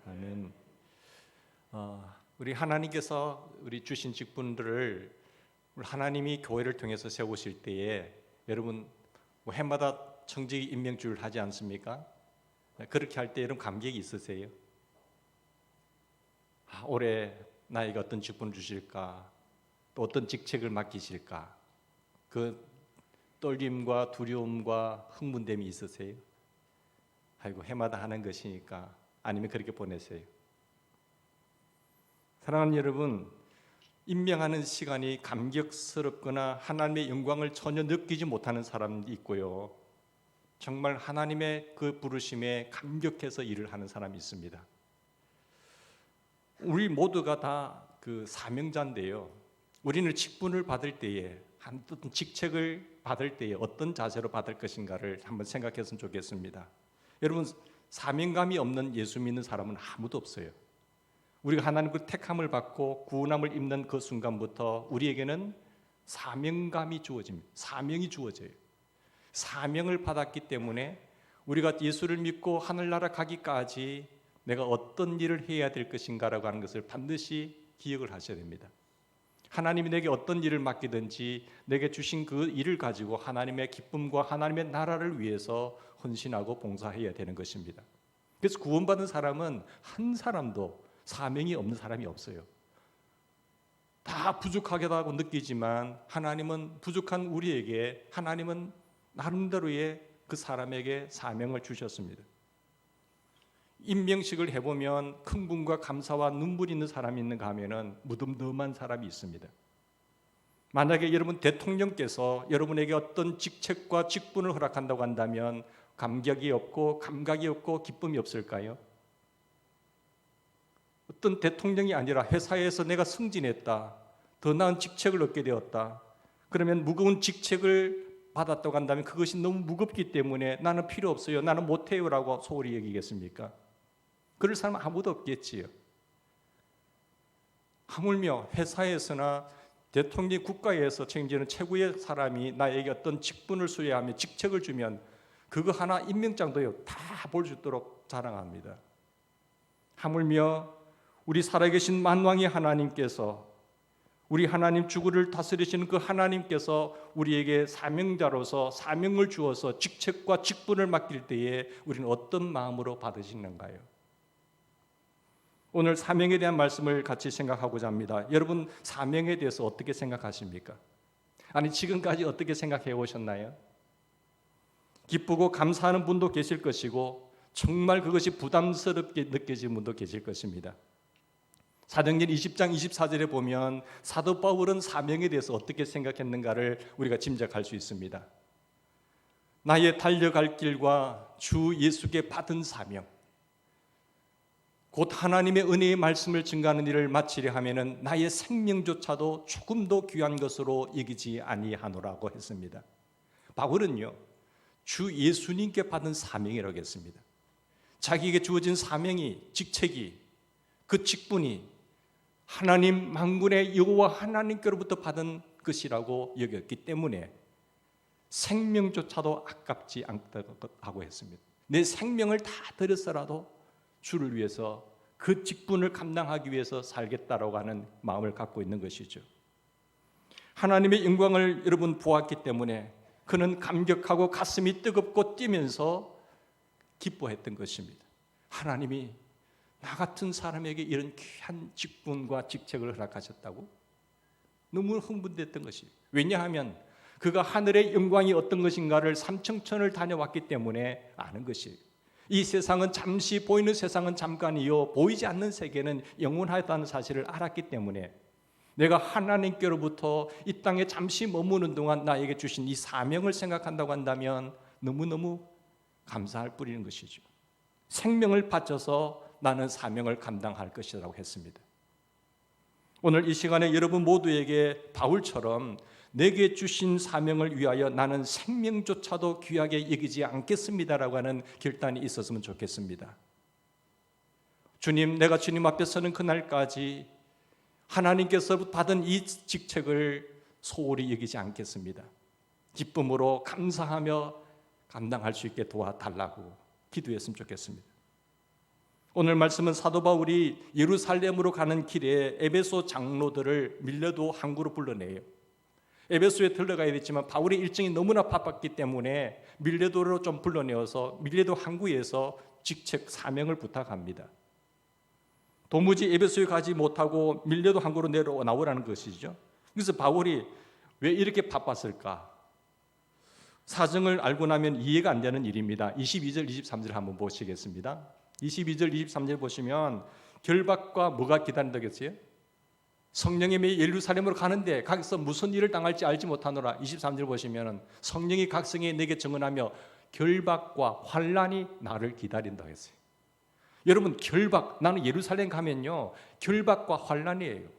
아멘. 우리 하나님께서 우리 주신 직분들을 하나님이 교회를 통해서 세우실 때에 여러분 해마다 청직 임명주를 하지 않습니까? 그렇게 할 때 여러분 감격이 있으세요? 올해 나에게 어떤 직분을 주실까? 또 어떤 직책을 맡기실까? 그 떨림과 두려움과 흥분됨이 있으세요? 아이고 해마다 하는 것이니까. 아니면 그렇게 보내세요. 사랑하는 여러분, 임명하는 시간이 감격스럽거나 하나님의 영광을 전혀 느끼지 못하는 사람도 있고요, 정말 하나님의 그 부르심에 감격해서 일을 하는 사람이 있습니다. 우리 모두가 다 그 사명자인데요, 우리는 직분을 받을 때에, 어떤 직책을 받을 때에 어떤 자세로 받을 것인가를 한번 생각했으면 좋겠습니다. 여러분, 사명감이 없는 예수 믿는 사람은 아무도 없어요. 우리가 하나님 그 택함을 받고 구원함을 입는 그 순간부터 우리에게는 사명감이 주어집니다. 사명이 주어져요. 사명을 받았기 때문에 우리가 예수를 믿고 하늘나라 가기까지 내가 어떤 일을 해야 될 것인가라고 하는 것을 반드시 기억을 하셔야 됩니다. 하나님이 내게 어떤 일을 맡기든지 내게 주신 그 일을 가지고 하나님의 기쁨과 하나님의 나라를 위해서 헌신하고 봉사해야 되는 것입니다. 그래서 구원받은 사람은 한 사람도 사명이 없는 사람이 없어요. 다 부족하다고 느끼지만 하나님은 부족한 우리에게, 하나님은 나름대로의 그 사람에게 사명을 주셨습니다. 임명식을 해보면 흥분과 감사와 눈물이 있는 사람이 있는가 하면은 무덤덤한 사람이 있습니다. 만약에 여러분 대통령께서 여러분에게 어떤 직책과 직분을 허락한다고 한다면 감격이 없고 감각이 없고 기쁨이 없을까요? 어떤 대통령이 아니라 회사에서 내가 승진했다, 더 나은 직책을 얻게 되었다, 그러면 무거운 직책을 받았다고 한다면 그것이 너무 무겁기 때문에 나는 필요 없어요, 나는 못해요 라고 소홀히 여기겠습니까? 그럴 사람은 아무도 없겠지요. 하물며 회사에서나 대통령 국가에서 책임지는 최고의 사람이 나에게 어떤 직분을 수여하며 직책을 주면 그거 하나 임명장도요 다 볼 수 있도록 자랑합니다. 하물며 우리 살아계신 만왕의 하나님께서, 우리 하나님 주구를 다스리시는 그 하나님께서 우리에게 사명자로서 사명을 주어서 직책과 직분을 맡길 때에 우리는 어떤 마음으로 받으시는가요? 오늘 사명에 대한 말씀을 같이 생각하고자 합니다. 여러분 사명에 대해서 어떻게 생각하십니까? 아니 지금까지 어떻게 생각해 오셨나요? 기쁘고 감사하는 분도 계실 것이고 정말 그것이 부담스럽게 느껴지는 분도 계실 것입니다. 사도행전 20장 24절에 보면 사도 바울은 사명에 대해서 어떻게 생각했는가를 우리가 짐작할 수 있습니다. 나의 달려갈 길과 주 예수께 받은 사명, 곧 하나님의 은혜의 말씀을 증거하는 일을 마치려 하면은 나의 생명조차도 조금도 귀한 것으로 여기지 아니하노라고 했습니다. 바울은요, 주 예수님께 받은 사명이라고 했습니다. 자기에게 주어진 사명이, 직책이, 그 직분이 하나님 만군의 여호와 하나님께로부터 받은 것이라고 여겼기 때문에 생명조차도 아깝지 않다고 했습니다. 내 생명을 다 드렸어라도 주를 위해서 그 직분을 감당하기 위해서 살겠다라고 하는 마음을 갖고 있는 것이죠. 하나님의 영광을 여러분 보았기 때문에 그는 감격하고 가슴이 뜨겁고 뛰면서 기뻐했던 것입니다. 하나님이 나 같은 사람에게 이런 귀한 직분과 직책을 허락하셨다고 너무 흥분됐던 것이에요. 왜냐하면 그가 하늘의 영광이 어떤 것인가를 삼청천을 다녀왔기 때문에 아는 것이에요. 이 세상은 잠시, 보이는 세상은 잠깐이요 보이지 않는 세계는 영원하다는 사실을 알았기 때문에 내가 하나님께로부터 이 땅에 잠시 머무는 동안 나에게 주신 이 사명을 생각한다고 한다면 너무너무 감사할 뿐인 것이죠. 생명을 바쳐서 나는 사명을 감당할 것이라고 했습니다. 오늘 이 시간에 여러분 모두에게 바울처럼 내게 주신 사명을 위하여 나는 생명조차도 귀하게 여기지 않겠습니다라고 하는 결단이 있었으면 좋겠습니다. 주님, 내가 주님 앞에 서는 그날까지 하나님께서 받은 이 직책을 소홀히 여기지 않겠습니다. 기쁨으로 감사하며 감당할 수 있게 도와달라고 기도했으면 좋겠습니다. 오늘 말씀은 사도 바울이 예루살렘으로 가는 길에 에베소 장로들을 밀려도 항구로 불러내요. 에베소에 들어가야 됐지만 바울의 일정이 너무나 바빴기 때문에 밀레도로 좀 불러내어서 밀레도 항구에서 직책 사명을 부탁합니다. 도무지 에베소에 가지 못하고 밀레도 항구로 나오라는 것이죠. 그래서 바울이 왜 이렇게 바빴을까? 사정을 알고 나면 이해가 안 되는 일입니다. 22절, 23절 한번 보시겠습니다. 22절, 23절 보시면 결박과 뭐가 기다린다겠어요? 성령이 예루살렘으로 가는데 거기서 무슨 일을 당할지 알지 못하노라. 23절 보시면 성령이 각성에 내게 증언하며 결박과 환난이 나를 기다린다 했어요. 여러분, 결박, 나는 예루살렘 가면요 결박과 환난이에요.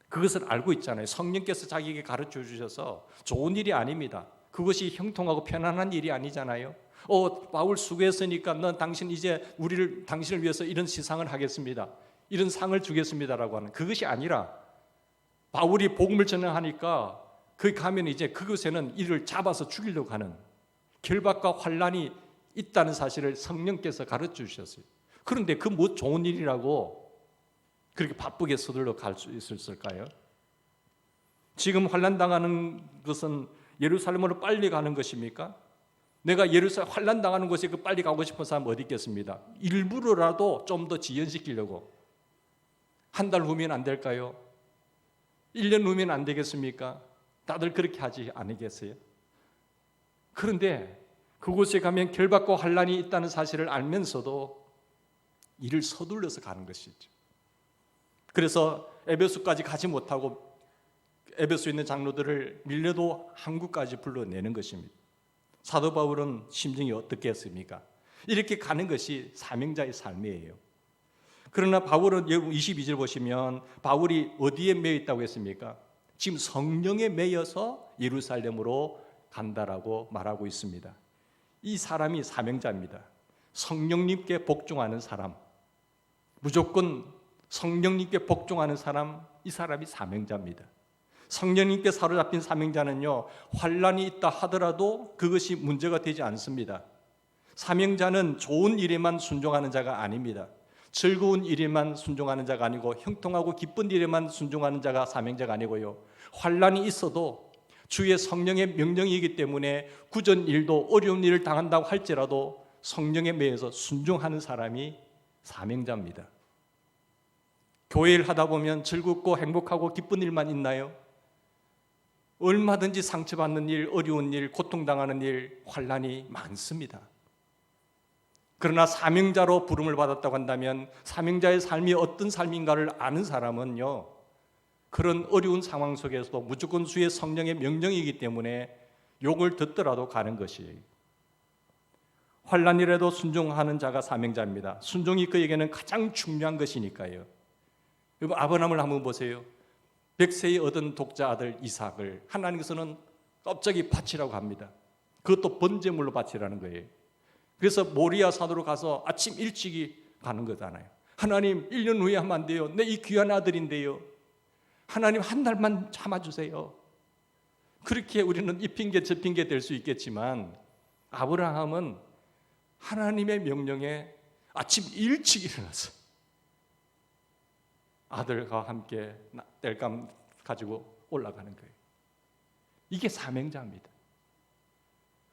그것을 알고 있잖아요. 성령께서 자기에게 가르쳐 주셔서 좋은 일이 아닙니다. 그것이 형통하고 편안한 일이 아니잖아요. 바울 수고했으니까 넌 당신 이제 당신을 위해서 이런 시상을 하겠습니다. 이런 상을 주겠습니다라고 하는 그것이 아니라 바울이 복음을 전하니까 거기 가면 이제 그것에는 이를 잡아서 죽이려고 하는 결박과 환난이 있다는 사실을 성령께서 가르쳐 주셨어요. 그런데 그 뭐 좋은 일이라고 그렇게 바쁘게 서둘러 갈 수 있을까요? 지금 환난 당하는 것은 예루살렘으로 빨리 가는 것입니까? 내가 예루살렘 환난 당하는 곳에 빨리 가고 싶은 사람 어디 있겠습니다. 일부러라도 좀 더 지연시키려고 한 달 후면 안 될까요? 1년 후면 안 되겠습니까? 다들 그렇게 하지 않으겠어요? 그런데 그곳에 가면 결박과 환난이 있다는 사실을 알면서도 이를 서둘러서 가는 것이죠. 그래서 에베소까지 가지 못하고 에베소에 있는 장로들을 밀레도 항구까지 불러내는 것입니다. 사도 바울은 심정이 어떻겠습니까? 이렇게 가는 것이 사명자의 삶이에요. 그러나 바울은 22절 보시면 바울이 어디에 매여 있다고 했습니까? 지금 성령에 매여서 예루살렘으로 간다라고 말하고 있습니다. 이 사람이 사명자입니다. 성령님께 복종하는 사람, 무조건 성령님께 복종하는 사람, 이 사람이 사명자입니다. 성령님께 사로잡힌 사명자는요, 환난이 있다 하더라도 그것이 문제가 되지 않습니다. 사명자는 좋은 일에만 순종하는 자가 아닙니다. 즐거운 일에만 순종하는 자가 아니고 형통하고 기쁜 일에만 순종하는 자가 사명자가 아니고요, 환난이 있어도 주의 성령의 명령이기 때문에 굳은 일도 어려운 일을 당한다고 할지라도 성령에 매여서 순종하는 사람이 사명자입니다. 교회를 하다 보면 즐겁고 행복하고 기쁜 일만 있나요? 얼마든지 상처받는 일, 어려운 일, 고통당하는 일, 환난이 많습니다. 그러나 사명자로 부름을 받았다고 한다면 사명자의 삶이 어떤 삶인가를 아는 사람은요, 그런 어려운 상황 속에서도 무조건 주의 성령의 명령이기 때문에 욕을 듣더라도 가는 것이에요. 환난이라도 순종하는 자가 사명자입니다. 순종이 그에게는 가장 중요한 것이니까요. 여러분, 아브라함을 한번 보세요. 100세에 얻은 독자 아들 이삭을 하나님께서는 갑자기 바치라고 합니다. 그것도 번제물로 바치라는 거예요. 그래서 모리아 산으로 가서 아침 일찍이 가는 거잖아요. 하나님, 1년 후에 하면 안 돼요. 내 이 귀한 아들인데요. 하나님, 한 달만 참아주세요. 그렇게 우리는 이 핑계 저 핑계 될 수 있겠지만 아브라함은 하나님의 명령에 아침 일찍 일어나서 아들과 함께 땔감 가지고 올라가는 거예요. 이게 사명자입니다.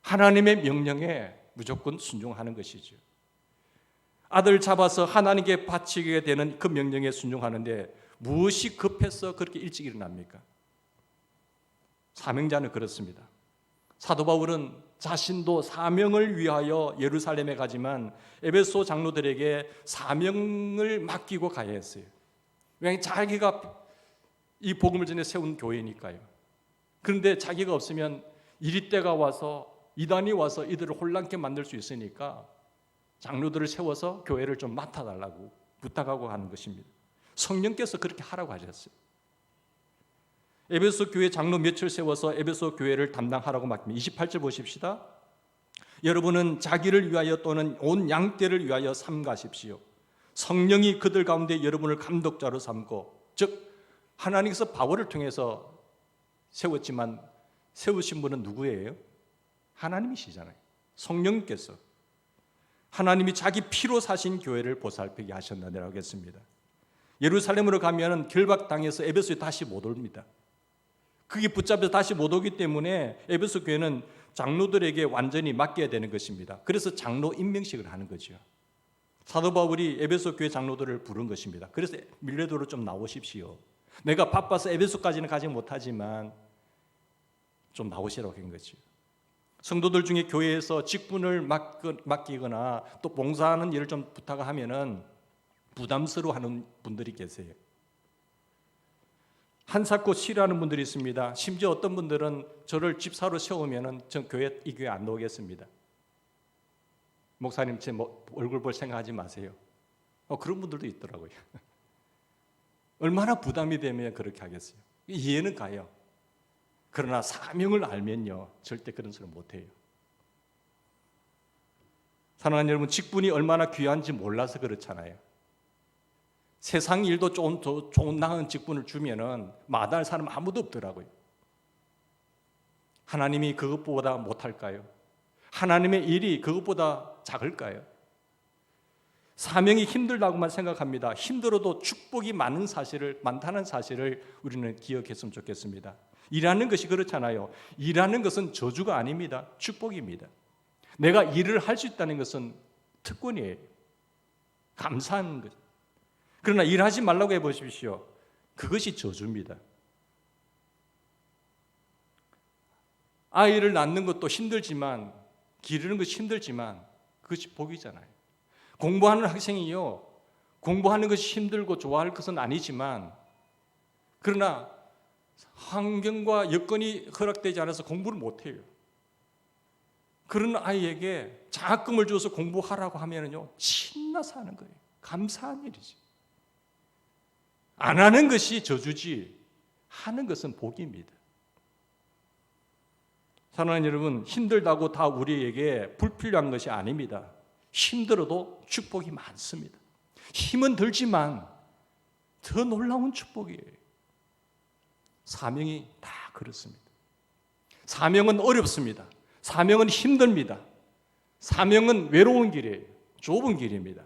하나님의 명령에 무조건 순종하는 것이죠. 아들 잡아서 하나님께 바치게 되는 그 명령에 순종하는데 무엇이 급해서 그렇게 일찍 일어납니까? 사명자는 그렇습니다. 사도 바울은 자신도 사명을 위하여 예루살렘에 가지만 에베소 장로들에게 사명을 맡기고 가야 했어요. 왜냐하면 자기가 이 복음을 전해 세운 교회니까요. 그런데 자기가 없으면 이리때가 와서 이단이 와서 이들을 혼란케 만들 수 있으니까 장로들을 세워서 교회를 좀 맡아달라고 부탁하고 하는 것입니다. 성령께서 그렇게 하라고 하셨어요. 에베소 교회 장로 몇을 세워서 에베소 교회를 담당하라고 맡깁니다. 28절 보십시다. 여러분은 자기를 위하여 또는 온 양떼를 위하여 삼가십시오. 성령이 그들 가운데 여러분을 감독자로 삼고, 즉 하나님께서 바울을 통해서 세웠지만 세우신 분은 누구예요? 하나님이시잖아요. 성령께서. 하나님이 자기 피로 사신 교회를 보살피게 하셨느니라고 했습니다. 예루살렘으로 가면 결박당해서 에베소에 다시 못 옵니다. 그게 붙잡혀서 다시 못 오기 때문에 에베소 교회는 장로들에게 완전히 맡겨야 되는 것입니다. 그래서 장로 임명식을 하는 거죠. 사도 바울이 에베소 교회 장로들을 부른 것입니다. 그래서 밀레도로 좀 나오십시오. 내가 바빠서 에베소까지는 가지 못하지만 좀 나오시라고 한 거죠. 성도들 중에 교회에서 직분을 맡기거나 또 봉사하는 일을 좀 부탁하면은 부담스러워하는 분들이 계세요. 한사코 싫어하는 분들이 있습니다. 심지어 어떤 분들은 저를 집사로 세우면은 전 이 교회 안 나오겠습니다. 목사님 제 얼굴 볼 생각하지 마세요. 그런 분들도 있더라고요. 얼마나 부담이 되면 그렇게 하겠어요. 이해는 가요. 그러나 사명을 알면요 절대 그런 소리 못해요. 사랑하는 여러분, 직분이 얼마나 귀한지 몰라서 그렇잖아요. 세상 일도 좋은 나은 직분을 주면은 마다할 사람 아무도 없더라고요. 하나님이 그것보다 못할까요? 하나님의 일이 그것보다 작을까요? 사명이 힘들다고만 생각합니다. 힘들어도 축복이 많다는 사실을 우리는 기억했으면 좋겠습니다. 일하는 것이 그렇잖아요. 일하는 것은 저주가 아닙니다. 축복입니다. 내가 일을 할 수 있다는 것은 특권이에요. 감사한 것. 그러나 일하지 말라고 해보십시오. 그것이 저주입니다. 아이를 낳는 것도 힘들지만, 기르는 것이 힘들지만 그것이 복이잖아요. 공부하는 학생이요, 공부하는 것이 힘들고 좋아할 것은 아니지만, 그러나 환경과 여건이 허락되지 않아서 공부를 못해요. 그런 아이에게 장학금을 줘서 공부하라고 하면요 신나서 하는 거예요. 감사한 일이지. 안 하는 것이 저주지, 하는 것은 복입니다. 사랑하는 여러분, 힘들다고 다 우리에게 불필요한 것이 아닙니다. 힘들어도 축복이 많습니다. 힘은 들지만 더 놀라운 축복이에요. 사명이 다 그렇습니다. 사명은 어렵습니다. 사명은 힘듭니다. 사명은 외로운 길이에요. 좁은 길입니다.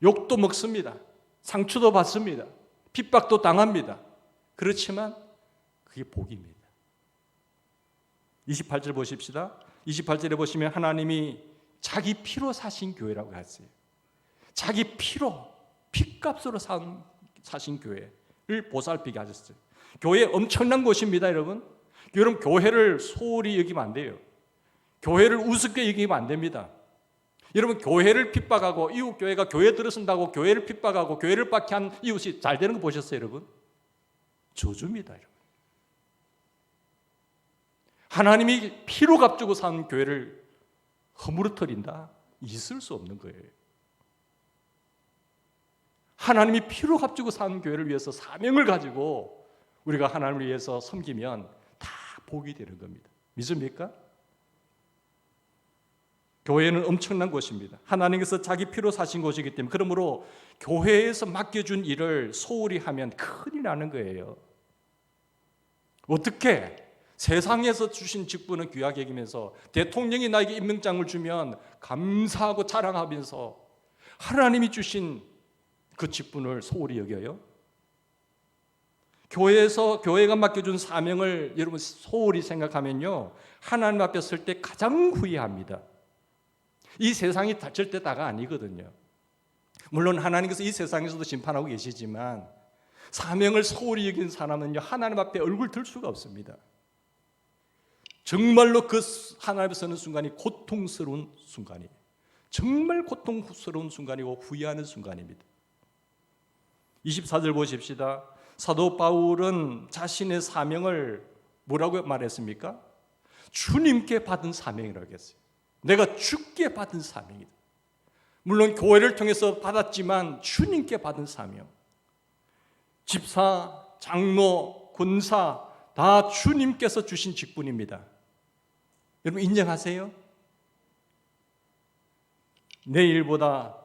욕도 먹습니다. 상처도 받습니다. 핍박도 당합니다. 그렇지만 그게 복입니다. 28절 보십시다. 28절에 보시면 하나님이 자기 피로 사신 교회라고 했어요. 자기 피로, 피값으로 사신 교회를 보살피게 하셨어요. 교회 엄청난 곳입니다, 여러분. 여러분, 교회를 소홀히 여기면 안 돼요. 교회를 우습게 여기면 안 됩니다. 여러분, 교회를 핍박하고 이웃 교회가 교회 들어선다고 교회를 핍박하고 교회를 박해한 이웃이 잘 되는 거 보셨어요, 여러분? 저주입니다, 여러분. 하나님이 피로 값주고 산 교회를 허물어뜨린다? 있을 수 없는 거예요. 하나님이 피로 값주고 산 교회를 위해서 사명을 가지고 우리가 하나님을 위해서 섬기면 다 복이 되는 겁니다. 믿습니까? 교회는 엄청난 곳입니다. 하나님께서 자기 피로 사신 곳이기 때문에, 그러므로 교회에서 맡겨준 일을 소홀히 하면 큰일 나는 거예요. 어떻게? 세상에서 주신 직분은 귀하게 여기면서 대통령이 나에게 임명장을 주면 감사하고 자랑하면서 하나님이 주신 그 직분을 소홀히 여겨요? 교회가 맡겨준 사명을 여러분 소홀히 생각하면요 하나님 앞에 설 때 가장 후회합니다. 이 세상이 절대 다가 아니거든요. 물론 하나님께서 이 세상에서도 심판하고 계시지만 사명을 소홀히 여긴 사람은요 하나님 앞에 얼굴 들 수가 없습니다. 정말로 그 하나님 앞에 서는 순간이 고통스러운 순간이에요. 정말 고통스러운 순간이고 후회하는 순간입니다. 24절 보십시다. 사도 바울은 자신의 사명을 뭐라고 말했습니까? 주님께 받은 사명이라고 했어요. 내가 주께 받은 사명이다. 물론 교회를 통해서 받았지만 주님께 받은 사명. 집사, 장로, 권사 다 주님께서 주신 직분입니다. 여러분 인정하세요? 내 일보다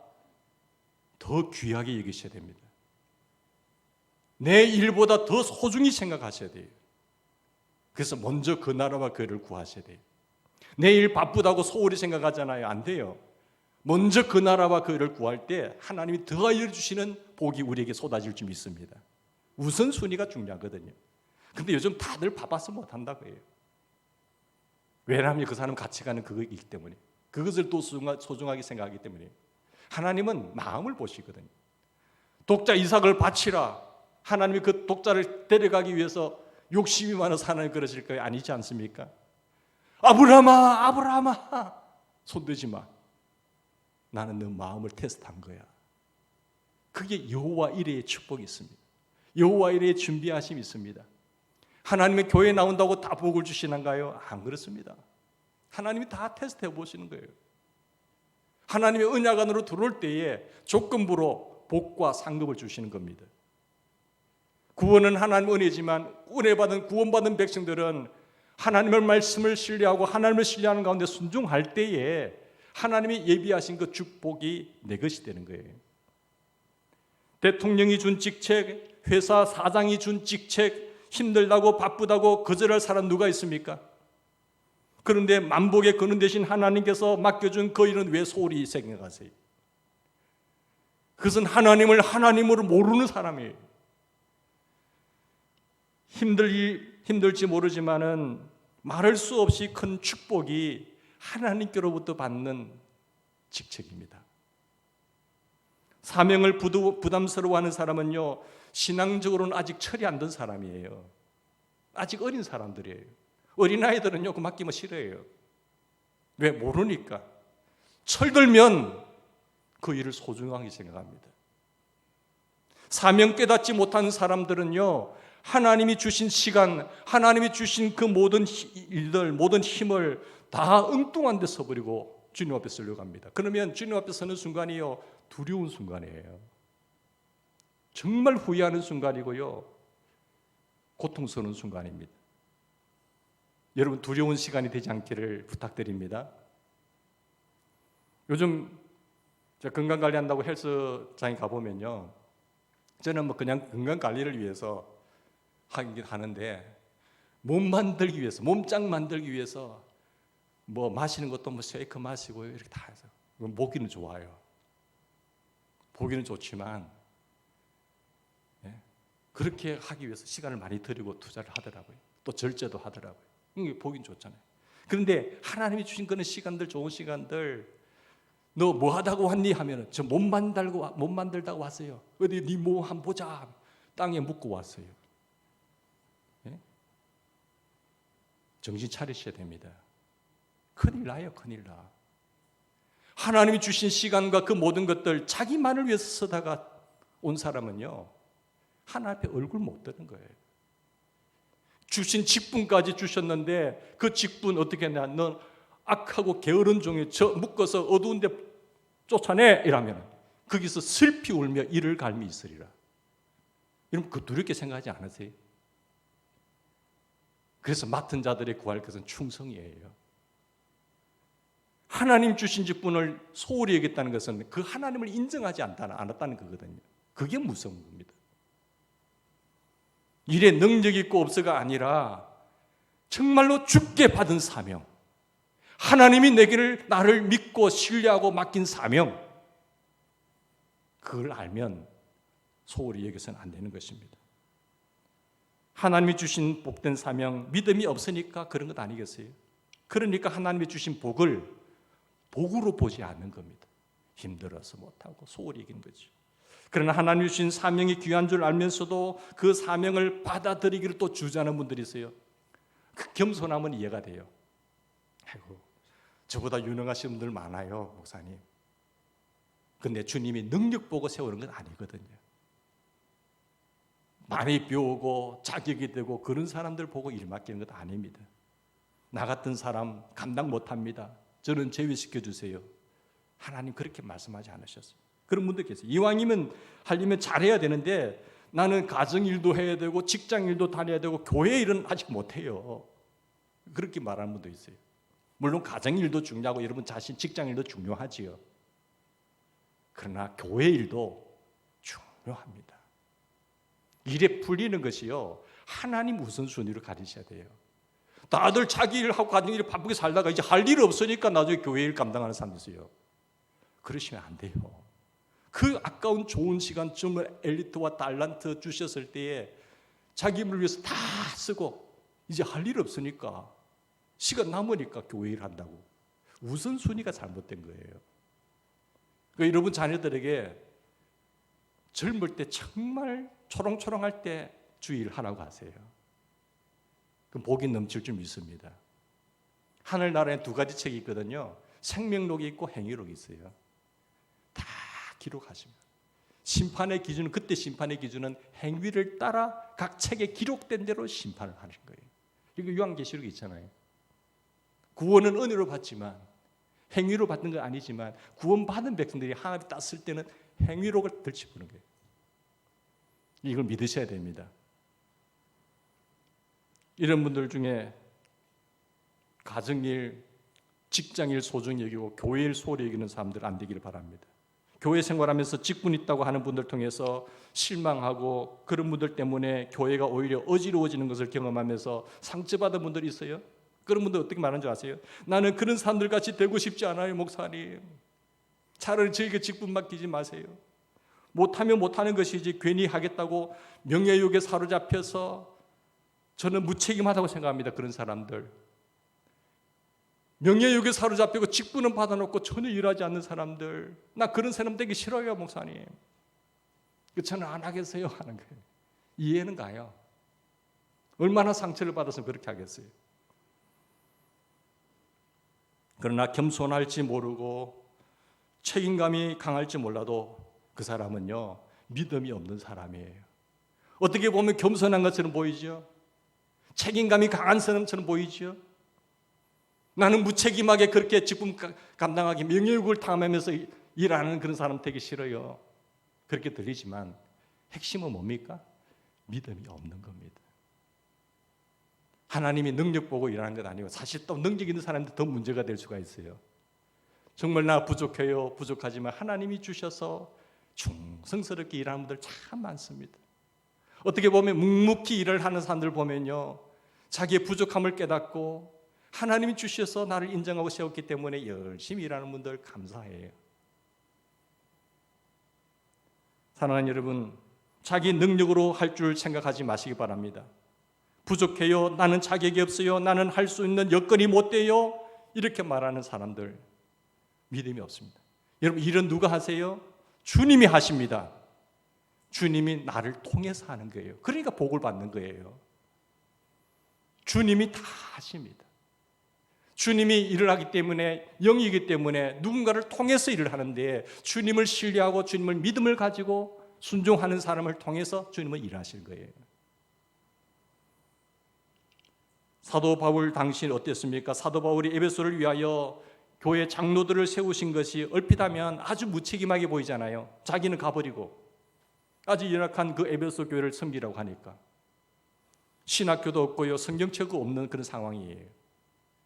더 귀하게 여기셔야 됩니다. 내 일보다 더 소중히 생각하셔야 돼요. 그래서 먼저 그 나라와 그를 구하셔야 돼요. 내 일 바쁘다고 소홀히 생각하잖아요. 안 돼요. 먼저 그 나라와 그를 구할 때 하나님이 더하여 주시는 복이 우리에게 쏟아질 줄 믿습니다. 우선순위가 중요하거든요. 근데 요즘 다들 바빠서 못한다고 해요. 왜냐하면 그 사람 가치관은 그거이기 때문에, 그것을 또 소중하게 생각하기 때문에. 하나님은 마음을 보시거든요. 독자 이삭을 바치라. 하나님이 그 독자를 데려가기 위해서 욕심이 많아서 하나님 그러실 거예요? 아니지 않습니까? 아브라함아, 아브라함아, 손대지 마. 나는 너 마음을 테스트한 거야. 그게 여호와 이레의 축복이 있습니다. 여호와 이레의 준비하심이 있습니다. 하나님의 교회에 나온다고 다 복을 주시는가요? 안 그렇습니다. 하나님이 다 테스트해 보시는 거예요. 하나님의 언약 안으로 들어올 때에 조건부로 복과 상급을 주시는 겁니다. 구원은 하나님 은혜지만 구원받은 백성들은 하나님의 말씀을 신뢰하고 하나님을 신뢰하는 가운데 순종할 때에 하나님이 예비하신 그 축복이 내 것이 되는 거예요. 대통령이 준 직책, 회사 사장이 준 직책, 힘들다고 바쁘다고 거절할 사람 누가 있습니까? 그런데 만복의 근원 되신 하나님께서 맡겨준 그 일은 왜 소홀히 생각하세요? 그것은 하나님을 하나님으로 모르는 사람이에요. 힘들지 모르지만은 말할 수 없이 큰 축복이 하나님께로부터 받는 직책입니다. 사명을 부담스러워하는 사람은요, 신앙적으로는 아직 철이 안 든 사람이에요. 아직 어린 사람들이에요. 어린아이들은요, 그 맡기면 싫어해요. 왜? 모르니까. 철들면 그 일을 소중하게 생각합니다. 사명 깨닫지 못하는 사람들은요, 하나님이 주신 시간, 하나님이 주신 그 모든 일들, 모든 힘을 다 엉뚱한 데 써버리고 주님 앞에 쓰려고 합니다. 그러면 주님 앞에 서는 순간이요, 두려운 순간이에요. 정말 후회하는 순간이고요, 고통스러운 순간입니다. 여러분, 두려운 시간이 되지 않기를 부탁드립니다. 요즘 제가 건강관리한다고 헬스장에 가보면요, 저는 그냥 건강관리를 위해서 하긴 하는데, 몸 만들기 위해서, 몸짱 만들기 위해서 마시는 것도 쉐이크 마시고 이렇게 다 해서 보기는 좋아요. 보기는 좋지만 그렇게 하기 위해서 시간을 많이 들이고 투자를 하더라고요. 또 절제도 하더라고요. 이게 보긴 좋잖아요. 그런데 하나님이 주신 그런 시간들, 좋은 시간들, 너 뭐 하다고 왔니? 하면은 저 몸 만들다고 왔어요. 어디 네 몸 한번 보자. 땅에 묻고 왔어요. 정신 차리셔야 됩니다. 큰일 나요, 큰일 나. 하나님이 주신 시간과 그 모든 것들 자기만을 위해서 쓰다가 온 사람은요, 하나님 앞에 얼굴 못 드는 거예요. 주신 직분까지 주셨는데 그 직분 어떻게 했냐? 넌 악하고 게으른 종에 묶어서 어두운 데 쫓아내 이라면 거기서 슬피 울며 이를 갈미 있으리라. 여러분, 그 두렵게 생각하지 않으세요? 그래서 맡은 자들의 구할 것은 충성이에요. 하나님 주신 직분을 소홀히 여겼다는 것은 그 하나님을 인정하지 않았다는 거거든요. 그게 무서운 겁니다. 일에 능력 있고 없어가 아니라 정말로 주께 받은 사명, 하나님이 나를 믿고 신뢰하고 맡긴 사명, 그걸 알면 소홀히 여겨서는 안 되는 것입니다. 하나님이 주신 복된 사명, 믿음이 없으니까 그런 것 아니겠어요? 그러니까 하나님이 주신 복을 복으로 보지 않는 겁니다. 힘들어서 못하고 소홀히 여긴 거죠. 그러나 하나님이 주신 사명이 귀한 줄 알면서도 그 사명을 받아들이기를 또 주저하는 분들이 있어요. 그 겸손함은 이해가 돼요. 아이고, 저보다 유능하신 분들 많아요, 목사님. 근데 주님이 능력 보고 세우는 건 아니거든요. 많이 배우고 자격이 되고 그런 사람들 보고 일 맡기는 것 아닙니다. 나 같은 사람 감당 못합니다. 저는 제외시켜 주세요. 하나님 그렇게 말씀하지 않으셨어요. 그런 분들 계세요. 이왕이면 하려면 잘해야 되는데 나는 가정일도 해야 되고 직장일도 다녀야 되고 교회 일은 아직 못해요. 그렇게 말하는 분도 있어요. 물론 가정일도 중요하고 여러분 자신 직장일도 중요하지요. 그러나 교회 일도 중요합니다. 일에 풀리는 것이요, 하나님 우선순위로 가리셔야 돼요. 다들 자기 일하고 가정 일 바쁘게 살다가 이제 할 일 없으니까 나중에 교회 일 감당하는 사람이 있어요. 그러시면 안 돼요. 그 아까운 좋은 시간, 정말 엘리트와 달란트 주셨을 때에 자기 힘을 위해서 다 쓰고 이제 할 일 없으니까 시간 남으니까 교회 일 한다고. 우선순위가 잘못된 거예요. 그러니까 여러분 자녀들에게 젊을 때 정말 초롱초롱할 때 주일 하라고 하세요. 그럼 복이 넘칠 줄 믿습니다. 하늘나라에 두 가지 책이 있거든요. 생명록이 있고 행위록이 있어요. 다 기록하시면 심판의 기준은, 그때 심판의 기준은 행위를 따라 각 책에 기록된 대로 심판을 하는 거예요. 이거 요한계시록에 있잖아요. 구원은 은혜로 받지만 행위로 받는 건 아니지만 구원받은 백성들이 하나님 땄을 때는 행위록을 들춰보는 거예요. 이걸 믿으셔야 됩니다. 이런 분들 중에 가정일, 직장일 소중히 여기고 교회일 소홀히 여기는 사람들 안 되기를 바랍니다. 교회 생활하면서 직분 있다고 하는 분들 통해서 실망하고 그런 분들 때문에 교회가 오히려 어지러워지는 것을 경험하면서 상처받은 분들이 있어요. 그런 분들 어떻게 말하는 줄 아세요? 나는 그런 사람들 같이 되고 싶지 않아요, 목사님. 차라리 저에게 직분 맡기지 마세요. 못하면 못하는 것이지 괜히 하겠다고 명예욕에 사로잡혀서 저는 무책임하다고 생각합니다. 그런 사람들. 명예욕에 사로잡히고 직분은 받아놓고 전혀 일하지 않는 사람들, 나 그런 사람 되기 싫어요, 목사님. 저는 안 하겠어요 하는 거예요. 이해는 가요. 얼마나 상처를 받아서 그렇게 하겠어요. 그러나 겸손할지 모르고 책임감이 강할지 몰라도 그 사람은요, 믿음이 없는 사람이에요. 어떻게 보면 겸손한 것처럼 보이죠. 책임감이 강한 사람처럼 보이죠. 나는 무책임하게 그렇게 직분 감당하기, 명예욕을 탐하면서 일하는 그런 사람 되기 싫어요. 그렇게 들리지만 핵심은 뭡니까? 믿음이 없는 겁니다. 하나님이 능력 보고 일하는 것 아니고 사실 또 능력 있는 사람한테 더 문제가 될 수가 있어요. 정말 나 부족해요. 부족하지만 하나님이 주셔서 충성스럽게 일하는 분들 참 많습니다. 어떻게 보면 묵묵히 일을 하는 사람들 보면요, 자기의 부족함을 깨닫고 하나님이 주셔서 나를 인정하고 세웠기 때문에 열심히 일하는 분들 감사해요. 사랑하는 여러분, 자기 능력으로 할 줄 생각하지 마시기 바랍니다. 부족해요, 나는 자격이 없어요, 나는 할 수 있는 여건이 못 돼요, 이렇게 말하는 사람들 믿음이 없습니다. 여러분, 일은 누가 하세요? 주님이 하십니다. 주님이 나를 통해서 하는 거예요. 그러니까 복을 받는 거예요. 주님이 다 하십니다. 주님이 일을 하기 때문에, 영이기 때문에 누군가를 통해서 일을 하는데, 주님을 신뢰하고 주님을 믿음을 가지고 순종하는 사람을 통해서 주님은 일하실 거예요. 사도 바울 당시 어땠습니까? 사도 바울이 에베소를 위하여 교회 장로들을 세우신 것이 얼핏 하면 아주 무책임하게 보이잖아요. 자기는 가버리고 아주 열악한 그 에베소 교회를 섬기라고 하니까. 신학교도 없고요, 성경책도 없는 그런 상황이에요.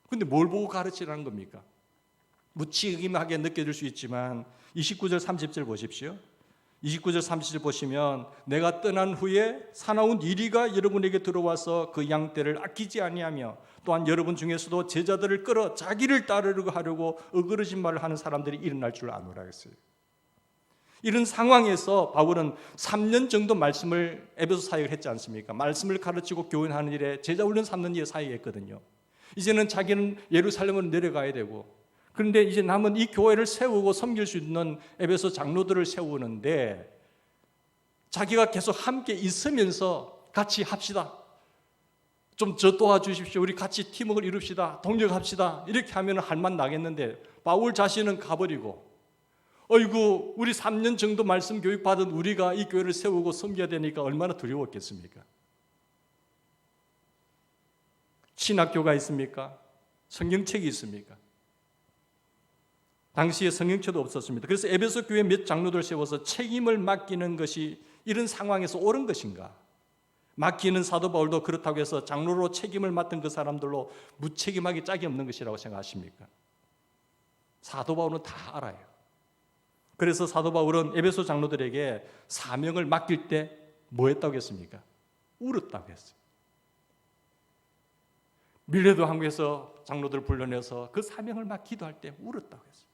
근데 뭘 보고 가르치라는 겁니까? 무책임하게 느껴질 수 있지만 29절 30절 보십시오. 29절 30절 보시면, 내가 떠난 후에 사나운 이리가 여러분에게 들어와서 그 양떼를 아끼지 아니하며 또한 여러분 중에서도 제자들을 끌어 자기를 따르려고 하려고 어그러진 말을 하는 사람들이 일어날 줄 아노라 했어요. 이런 상황에서 바울은 3년 정도 말씀을 에베소 사역을 했지 않습니까? 말씀을 가르치고 교훈하는 일에 제자 훈련 3년 뒤에 사역했거든요. 이제는 자기는 예루살렘으로 내려가야 되고, 그런데 이제 남은 이 교회를 세우고 섬길 수 있는 에베소 장로들을 세우는데, 자기가 계속 함께 있으면서 같이 합시다, 좀 저 도와주십시오, 우리 같이 팀워크를 이룹시다, 동력합시다, 이렇게 하면 할만 나겠는데 바울 자신은 가버리고, 어이구, 우리 3년 정도 말씀 교육 받은 우리가 이 교회를 세우고 섬겨야 되니까 얼마나 두려웠겠습니까? 신학교가 있습니까? 성경책이 있습니까? 당시에 성경책도 없었습니다. 그래서 에베소 교회 몇 장로들 세워서 책임을 맡기는 것이 이런 상황에서 옳은 것인가? 맡기는 사도 바울도 그렇다고 해서 장로로 책임을 맡은 그 사람들로 무책임하게 짝이 없는 것이라고 생각하십니까? 사도 바울은 다 알아요. 그래서 사도 바울은 에베소 장로들에게 사명을 맡길 때 뭐 했다고 했습니까? 울었다고 했어요. 밀레도 항구에서 장로들 불러내서 그 사명을 막 기도할 때 울었다고 했어요.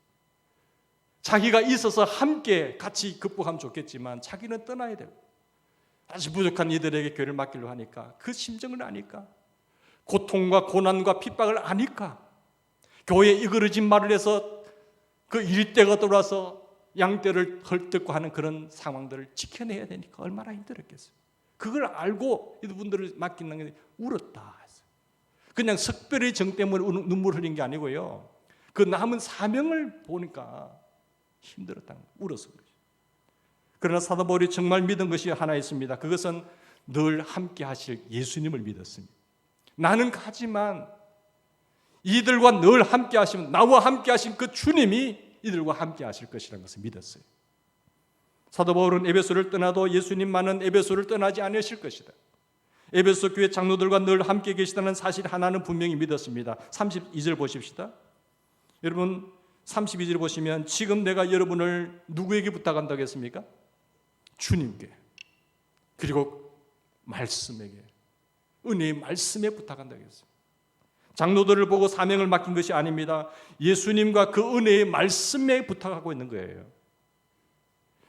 자기가 있어서 함께 같이 극복하면 좋겠지만 자기는 떠나야 되고 다시 부족한 이들에게 교회를 맡기려고 하니까 그 심정을 아니까, 고통과 고난과 핍박을 아니까 교회에 이그러진 말을 해서 그 일대가 돌아서 양떼를 헐뜯고 하는 그런 상황들을 지켜내야 되니까 얼마나 힘들었겠어요. 그걸 알고 이분들을 맡기는 게 울었다. 그냥 석별의 정 때문에 눈물 흘린 게 아니고요, 그 남은 사명을 보니까 힘들었다는 거예요. 울었어요. 그러나 사도 바울이 정말 믿은 것이 하나 있습니다. 그것은 늘 함께 하실 예수님을 믿었습니다. 나는 가지만 이들과 늘 함께 하시면, 나와 함께 하신 그 주님이 이들과 함께 하실 것이라는 것을 믿었어요. 사도 바울은 에베소를 떠나도 예수님만은 에베소를 떠나지 않으실 것이다. 에베소 교회 장로들과 늘 함께 계시다는 사실 하나는 분명히 믿었습니다. 32절 보십시다. 여러분 32절 보시면, 지금 내가 여러분을 누구에게 부탁한다고 했습니까? 주님께, 그리고 말씀에게, 은혜의 말씀에 부탁한다고 했습니다. 장로들을 보고 사명을 맡긴 것이 아닙니다. 예수님과 그 은혜의 말씀에 부탁하고 있는 거예요.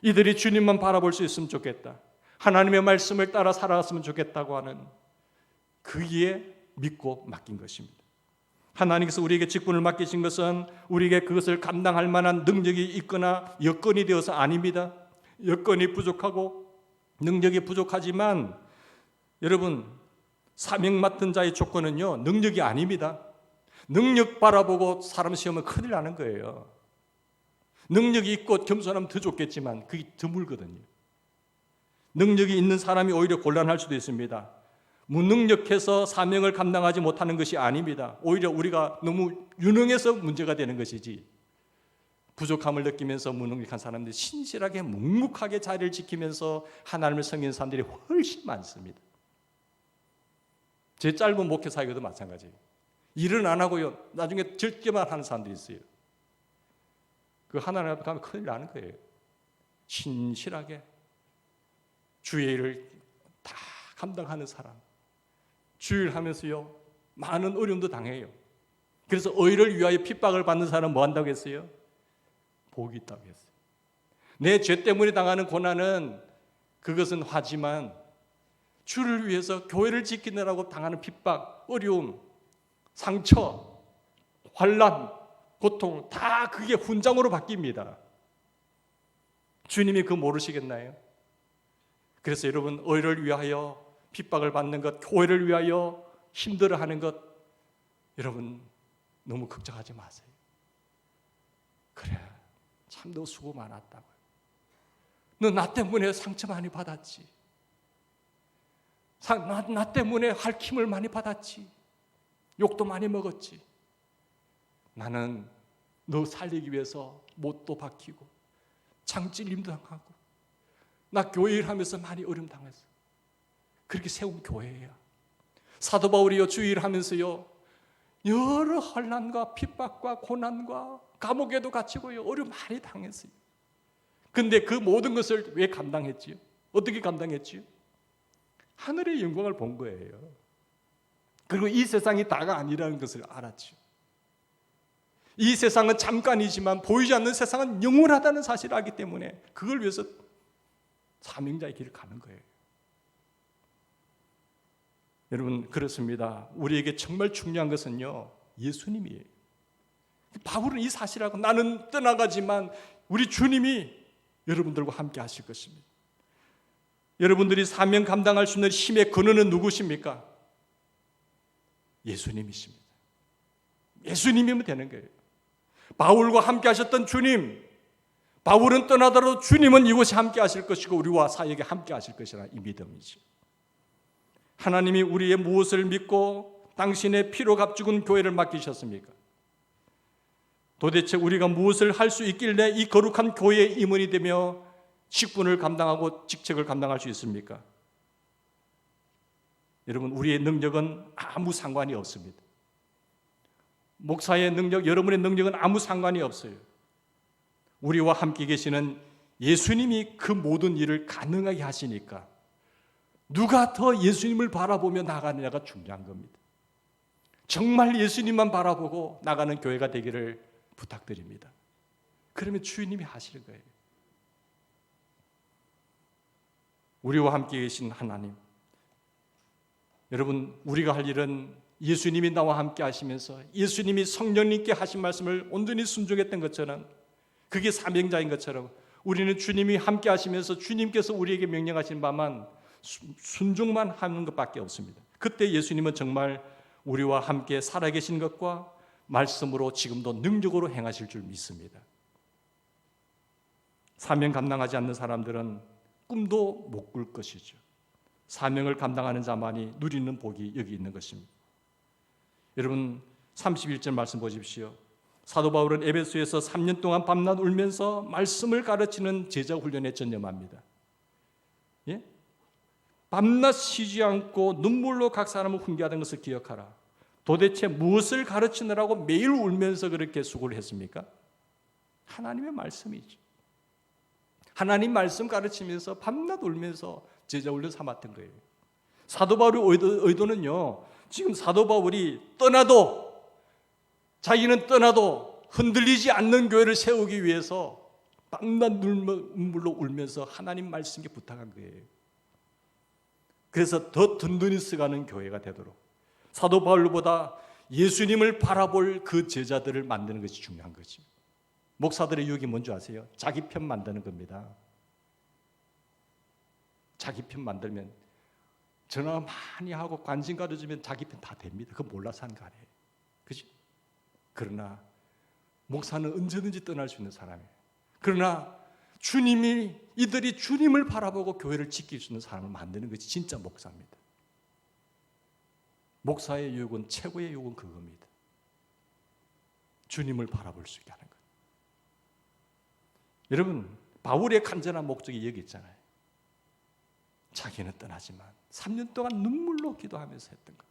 이들이 주님만 바라볼 수 있으면 좋겠다, 하나님의 말씀을 따라 살아갔으면 좋겠다고 하는 그기에 믿고 맡긴 것입니다. 하나님께서 우리에게 직분을 맡기신 것은 우리에게 그것을 감당할 만한 능력이 있거나 여건이 되어서 아닙니다. 여건이 부족하고 능력이 부족하지만 여러분, 사명 맡은 자의 조건은요, 능력이 아닙니다. 능력 바라보고 사람 시험은 큰일 나는 거예요. 능력이 있고 겸손하면 더 좋겠지만 그게 드물거든요. 능력이 있는 사람이 오히려 곤란할 수도 있습니다. 무능력해서 사명을 감당하지 못하는 것이 아닙니다. 오히려 우리가 너무 유능해서 문제가 되는 것이지, 부족함을 느끼면서 무능력한 사람들이 신실하게 묵묵하게 자리를 지키면서 하나님을 섬기는 사람들이 훨씬 많습니다. 제 짧은 목회 사역에도 마찬가지예요. 일은 안 하고요, 나중에 즐기만 하는 사람들이 있어요. 그 하나님 앞에 가면 큰일 나는 거예요. 신실하게 주의 일을 다 감당하는 사람, 주일 하면서요 많은 어려움도 당해요. 그래서 의를 위하여 핍박을 받는 사람은 뭐 한다고 했어요? 복이 있다고 했어요. 내 죄 때문에 당하는 고난은 그것은 하지만 주를 위해서 교회를 지키느라고 당하는 핍박, 어려움, 상처, 환난, 고통 다 그게 훈장으로 바뀝니다. 주님이 그거 모르시겠나요? 그래서 여러분, 의를 위하여 핍박을 받는 것, 교회를 위하여 힘들어하는 것, 여러분 너무 걱정하지 마세요. 그래, 참 너 수고 많았다고요. 너 나 때문에 상처 많이 받았지. 나 때문에 핥힘을 많이 받았지. 욕도 많이 먹었지. 나는 너 살리기 위해서 못도 박히고 창찔림도 당하고 나 교회 일하면서 많이 어려움 당했어. 그렇게 세운 교회야. 사도 바울이요, 주 일하면서요 여러 환난과 핍박과 고난과 감옥에도 갇히고요 어려움 많이 당했어요. 근데 그 모든 것을 왜 감당했지요? 어떻게 감당했지요? 하늘의 영광을 본 거예요. 그리고 이 세상이 다가 아니라는 것을 알았죠. 이 세상은 잠깐이지만 보이지 않는 세상은 영원하다는 사실을 알기 때문에 그걸 위해서 사명자의 길을 가는 거예요. 여러분, 그렇습니다. 우리에게 정말 중요한 것은요 예수님이에요. 바울은 이 사실을 알고, 나는 떠나가지만 우리 주님이 여러분들과 함께 하실 것입니다. 여러분들이 사명 감당할 수 있는 힘의 근원은 누구십니까? 예수님이십니다. 예수님이면 되는 거예요. 바울과 함께 하셨던 주님, 바울은 떠나더라도 주님은 이곳에 함께 하실 것이고 우리와 사역에 함께 하실 것이라는 이 믿음이죠. 하나님이 우리의 무엇을 믿고 당신의 피로 값죽은 교회를 맡기셨습니까? 도대체 우리가 무엇을 할 수 있길래 이 거룩한 교회의 임원이 되며 직분을 감당하고 직책을 감당할 수 있습니까? 여러분, 우리의 능력은 아무 상관이 없습니다. 목사의 능력, 여러분의 능력은 아무 상관이 없어요. 우리와 함께 계시는 예수님이 그 모든 일을 가능하게 하시니까 누가 더 예수님을 바라보며 나가느냐가 중요한 겁니다. 정말 예수님만 바라보고 나가는 교회가 되기를 부탁드립니다. 그러면 주님이 하실 거예요. 우리와 함께 계신 하나님, 여러분, 우리가 할 일은 예수님이 나와 함께 하시면서 예수님이 성령님께 하신 말씀을 온전히 순종했던 것처럼, 그게 사명자인 것처럼 우리는 주님이 함께 하시면서 주님께서 우리에게 명령하신 바만 순종만 하는 것밖에 없습니다. 그때 예수님은 정말 우리와 함께 살아계신 것과 말씀으로 지금도 능력으로 행하실 줄 믿습니다. 사명 감당하지 않는 사람들은 꿈도 못 꿀 것이죠. 사명을 감당하는 자만이 누리는 복이 여기 있는 것입니다. 여러분, 31절 말씀 보십시오. 사도 바울은 에베소에서 3년 동안 밤낮 울면서 말씀을 가르치는 제자 훈련에 전념합니다. 예? 밤낮 쉬지 않고 눈물로 각 사람을 훈계하던 것을 기억하라. 도대체 무엇을 가르치느라고 매일 울면서 그렇게 수고를 했습니까? 하나님의 말씀이죠. 하나님 말씀 가르치면서 밤낮 울면서 제자 훈련 삼았던 거예요. 사도 바울의 의도는요, 지금 사도 바울이 자기는 떠나도 흔들리지 않는 교회를 세우기 위해서 밤낮 눈물로 울면서 하나님 말씀에 부탁한 거예요. 그래서 더 든든히 써가는 교회가 되도록 사도 바울보다 예수님을 바라볼 그 제자들을 만드는 것이 중요한 거지. 목사들의 유혹이 뭔지 아세요? 자기 편 만드는 겁니다. 자기 편 만들면 전화 많이 하고 관심 가져주면 자기 편 다 됩니다. 그거 몰라서 하는 거 아니에요. 그지? 그러나 목사는 언제든지 떠날 수 있는 사람이에요. 그러나 이들이 주님을 바라보고 교회를 지킬 수 있는 사람을 만드는 것이 진짜 목사입니다. 목사의 유혹은, 최고의 유혹은 그겁니다. 주님을 바라볼 수 있게 하는 것. 여러분, 바울의 간절한 목적이 여기 있잖아요. 자기는 떠나지만 3년 동안 눈물로 기도하면서 했던 것.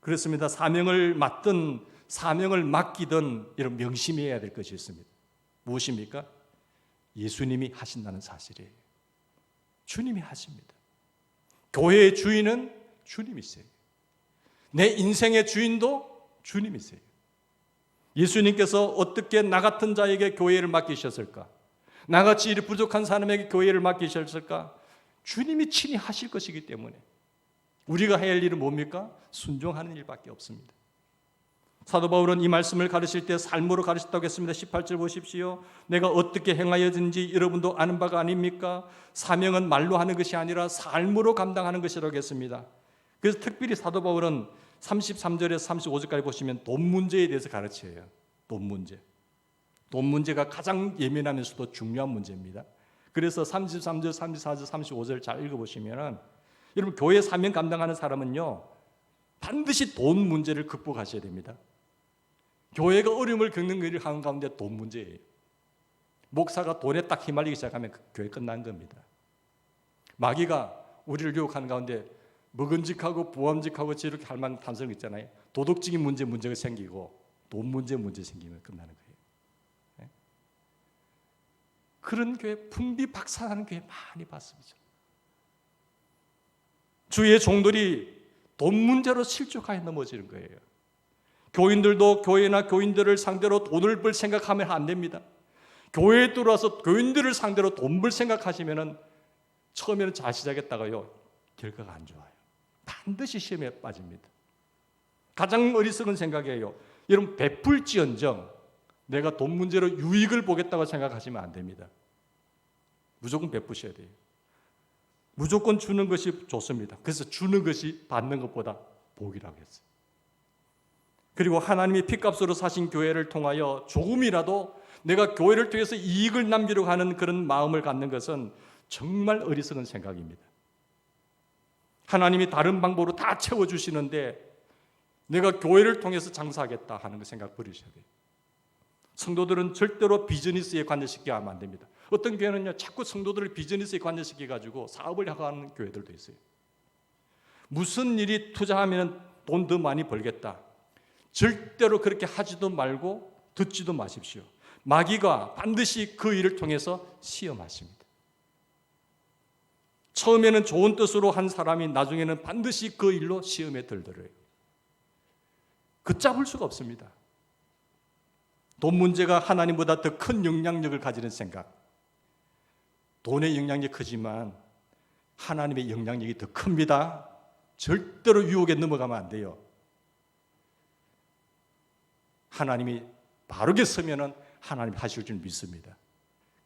그렇습니다. 사명을 맡든 사명을 맡기든 이런 명심해야 될 것이 있습니다. 무엇입니까? 예수님이 하신다는 사실이에요. 주님이 하십니다. 교회의 주인은 주님이세요. 내 인생의 주인도 주님이세요. 예수님께서 어떻게 나 같은 자에게 교회를 맡기셨을까? 나같이 일 부족한 사람에게 교회를 맡기셨을까? 주님이 친히 하실 것이기 때문에 우리가 해야 할 일은 뭡니까? 순종하는 일밖에 없습니다. 사도 바울은 이 말씀을 가르칠 때 삶으로 가르쳤다고 했습니다. 18절 보십시오. 내가 어떻게 행하여든지 여러분도 아는 바가 아닙니까? 사명은 말로 하는 것이 아니라 삶으로 감당하는 것이라고 했습니다. 그래서 특별히 사도 바울은 33절에서 35절까지 보시면 돈 문제에 대해서 가르쳐요. 돈 문제. 돈 문제가 가장 예민하면서도 중요한 문제입니다. 그래서 33절, 34절, 35절 잘 읽어보시면 여러분, 교회 사명 감당하는 사람은요, 반드시 돈 문제를 극복하셔야 됩니다. 교회가 어려움을 겪는 일을 하는 가운데 돈 문제예요. 목사가 돈에 딱 휘말리기 시작하면 그 교회 끝난 겁니다. 마귀가 우리를 유혹하는 가운데 먹은직하고 부함직하고 이렇게 할 만한 단서가 있잖아요. 도덕적인 문제가 생기고 돈 문제 생기면 끝나는 거예요. 네? 그런 교회, 풍비박산하는 교회 많이 봤습니다. 주의 종들이 돈 문제로 실족하여 넘어지는 거예요. 교인들도 교회나 교인들을 상대로 돈을 벌 생각하면 안 됩니다. 교회에 들어와서 교인들을 상대로 돈 벌 생각하시면 처음에는 잘 시작했다가요, 결과가 안 좋아요. 반드시 시험에 빠집니다. 가장 어리석은 생각이에요. 여러분, 베풀지언정 내가 돈 문제로 유익을 보겠다고 생각하시면 안 됩니다. 무조건 베푸셔야 돼요. 무조건 주는 것이 좋습니다. 그래서 주는 것이 받는 것보다 복이라고 했어요. 그리고 하나님이 핏값으로 사신 교회를 통하여 조금이라도 내가 교회를 통해서 이익을 남기려고 하는 그런 마음을 갖는 것은 정말 어리석은 생각입니다. 하나님이 다른 방법으로 다 채워주시는데 내가 교회를 통해서 장사하겠다 하는 그 생각 버리셔야 돼요. 성도들은 절대로 비즈니스에 관여시키게 하면 안 됩니다. 어떤 교회는요, 자꾸 성도들을 비즈니스에 관여시켜가지고 사업을 하는 교회들도 있어요. 무슨 일이 투자하면 돈 더 많이 벌겠다. 절대로 그렇게 하지도 말고 듣지도 마십시오. 마귀가 반드시 그 일을 통해서 시험하십니다. 처음에는 좋은 뜻으로 한 사람이 나중에는 반드시 그 일로 시험에 들더래요. 걷잡을 수가 없습니다. 돈 문제가 하나님보다 더 큰 영향력을 가지는 생각. 돈의 영향력이 크지만 하나님의 영향력이 더 큽니다. 절대로 유혹에 넘어가면 안 돼요. 하나님이 바르게 서면은 하나님이 하실 줄 믿습니다.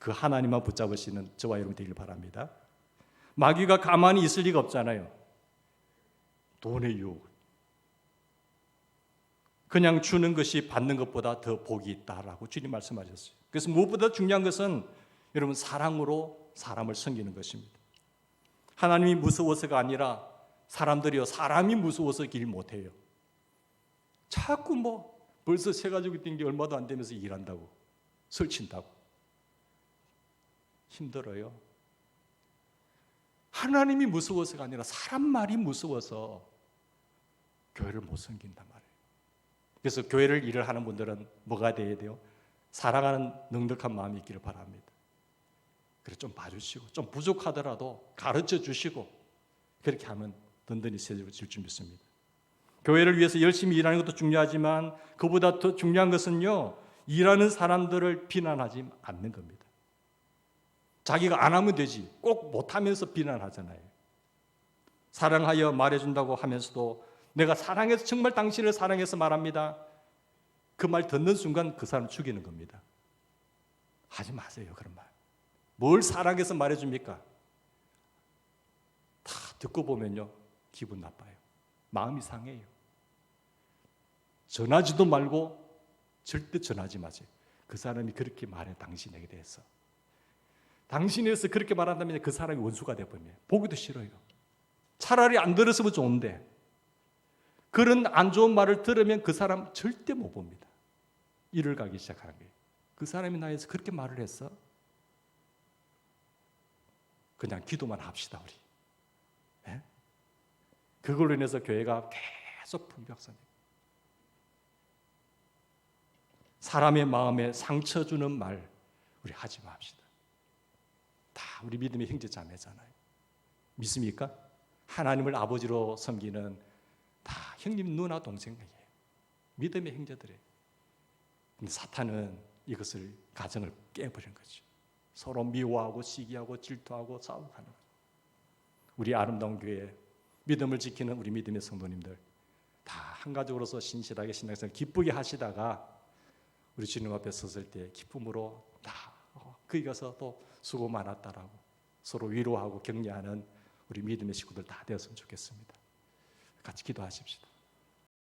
그 하나님만 붙잡으시는 저와 여러분 되길 바랍니다. 마귀가 가만히 있을 리가 없잖아요. 돈의 유혹. 그냥 주는 것이 받는 것보다 더 복이 있다라고 주님 말씀하셨어요. 그래서 무엇보다 중요한 것은 여러분 사랑으로 사람을 섬기는 것입니다. 하나님이 무서워서가 아니라 사람들이요 사람이 무서워서 일 못해요. 자꾸 벌써 새 가지고 뛴 게 얼마도 안 되면서 일한다고 설친다고 힘들어요. 하나님이 무서워서가 아니라 사람 말이 무서워서 교회를 못 섬긴단 말이에요. 그래서 교회를 일을 하는 분들은 뭐가 돼야 돼요? 사랑하는 넉넉한 마음이 있기를 바랍니다. 그래서 좀 봐주시고 좀 부족하더라도 가르쳐 주시고 그렇게 하면 든든히 세워질 줄 믿습니다. 교회를 위해서 열심히 일하는 것도 중요하지만 그보다 더 중요한 것은요, 일하는 사람들을 비난하지 않는 겁니다. 자기가 안 하면 되지 꼭 못하면서 비난하잖아요. 사랑하여 말해준다고 하면서도 내가 사랑해서 정말 당신을 사랑해서 말합니다. 그 말 듣는 순간 그 사람 죽이는 겁니다. 하지 마세요 그런 말. 뭘 사랑해서 말해줍니까? 다 듣고 보면요 기분 나빠요. 마음이 상해요. 전하지도 말고 절대 전하지 마세요. 그 사람이 그렇게 말해 당신에게 대해서. 당신에 대해서 그렇게 말한다면 그 사람이 원수가 되어버려요. 보기도 싫어요. 차라리 안 들었으면 좋은데 그런 안 좋은 말을 들으면 그 사람 절대 못 봅니다. 일을 가기 시작하는 거예요. 그 사람이 나에서 그렇게 말을 했어? 그냥 기도만 합시다 우리. 네? 그걸로 인해서 교회가 계속 풍비박산돼요. 사람의 마음에 상처 주는 말 우리 하지 맙시다. 다 우리 믿음의 형제 자매잖아요. 믿습니까? 하나님을 아버지로 섬기는 다 형님 누나 동생이에요. 믿음의 형제들이에요. 근데 사탄은 이것을 가정을 깨버리는 거죠. 서로 미워하고 시기하고 질투하고 싸우고 하는 거죠. 우리 아름다운 교회 믿음을 지키는 우리 믿음의 성도님들 다 한가족으로서 신실하게 신앙생활 기쁘게 하시다가 우리 주님 앞에 섰을 때 기쁨으로 다 거기 가서 또 수고 많았다라고 서로 위로하고 격려하는 우리 믿음의 식구들 다 되었으면 좋겠습니다. 같이 기도하십시다.